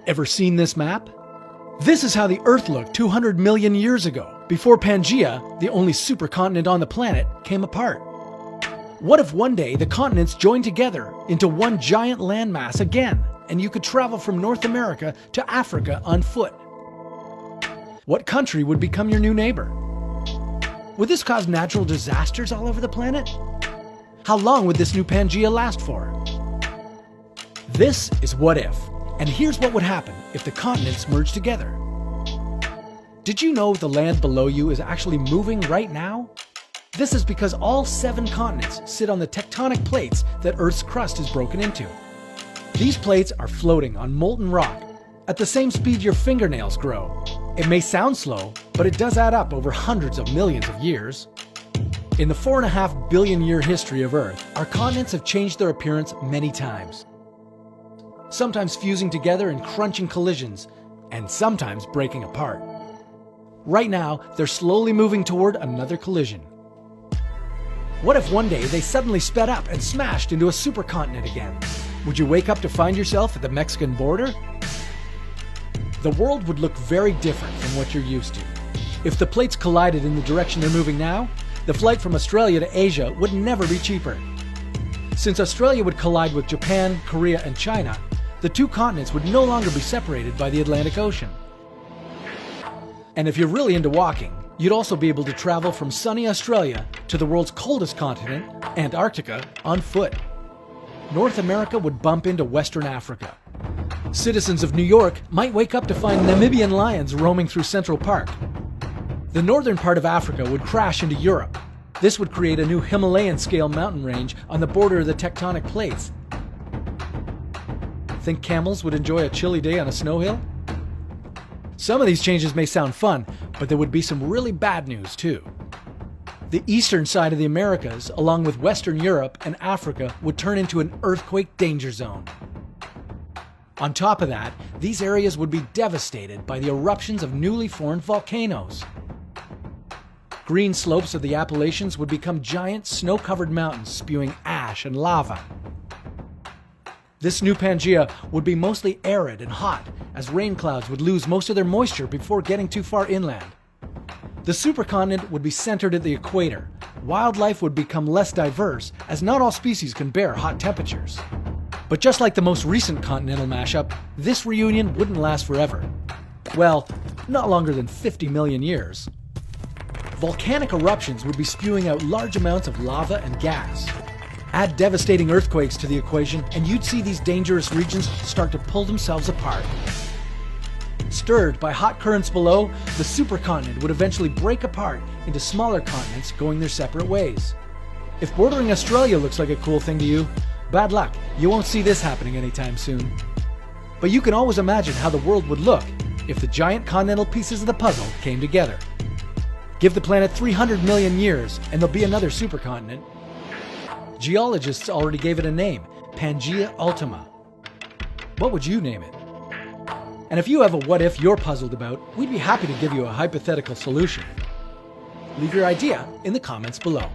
Ever seen this map? This is how the Earth looked 200 million years ago, before Pangaea, the only supercontinent on the planet, came apart. What if one day the continents joined together into one giant landmass again, and you could travel from North America to Africa on foot? What country would become your new neighbor? Would this cause natural disasters all over the planet? How long would this new Pangaea last for? This is What If, and here's what would happen if the continents merged together. Did you know the land below you is actually moving right now? This is because all 7 continents sit on the tectonic plates that Earth's crust is broken into. These plates are floating on molten rock at the same speed your fingernails grow. It may sound slow, but it does add up over hundreds of millions of years. In the 4.5 billion year history of Earth, our continents have changed their appearance many times. Sometimes fusing together in crunching collisions, and sometimes breaking apart. Right now, they're slowly moving toward another collision. What if one day they suddenly sped up and smashed into a supercontinent again? Would you wake up to find yourself at the Mexican border? The world would look very different from what you're used to. If the plates collided in the direction they're moving now, the flight from Australia to Asia would never be cheaper. Since Australia would collide with Japan, Korea, and China, the 2 continents would no longer be separated by the Atlantic Ocean. And if you're really into walking, you'd also be able to travel from sunny Australia to the world's coldest continent, Antarctica, on foot. North America would bump into Western Africa. Citizens of New York might wake up to find Namibian lions roaming through Central Park. The northern part of Africa would crash into Europe. This would create a new Himalayan-scale mountain range on the border of the tectonic plates. Think camels would enjoy a chilly day on a snow hill? Some of these changes may sound fun, but there would be some really bad news too. The eastern side of the Americas, along with Western Europe and Africa, would turn into an earthquake danger zone. On top of that, these areas would be devastated by the eruptions of newly formed volcanoes. Green slopes of the Appalachians would become giant snow-covered mountains spewing ash and lava. This new Pangaea would be mostly arid and hot, as rain clouds would lose most of their moisture before getting too far inland. The supercontinent would be centered at the equator. Wildlife would become less diverse, as not all species can bear hot temperatures. But just like the most recent continental mashup, this reunion wouldn't last forever. Well, not longer than 50 million years. Volcanic eruptions would be spewing out large amounts of lava and gas. Add devastating earthquakes to the equation, and you'd see these dangerous regions start to pull themselves apart. Stirred by hot currents below, the supercontinent would eventually break apart into smaller continents going their separate ways. If bordering Australia looks like a cool thing to you, bad luck, you won't see this happening anytime soon. But you can always imagine how the world would look if the giant continental pieces of the puzzle came together. Give the planet 300 million years and there'll be another supercontinent. Geologists already gave it a name, Pangaea Ultima. What would you name it? And if you have a what if you're puzzled about, we'd be happy to give you a hypothetical solution. Leave your idea in the comments below.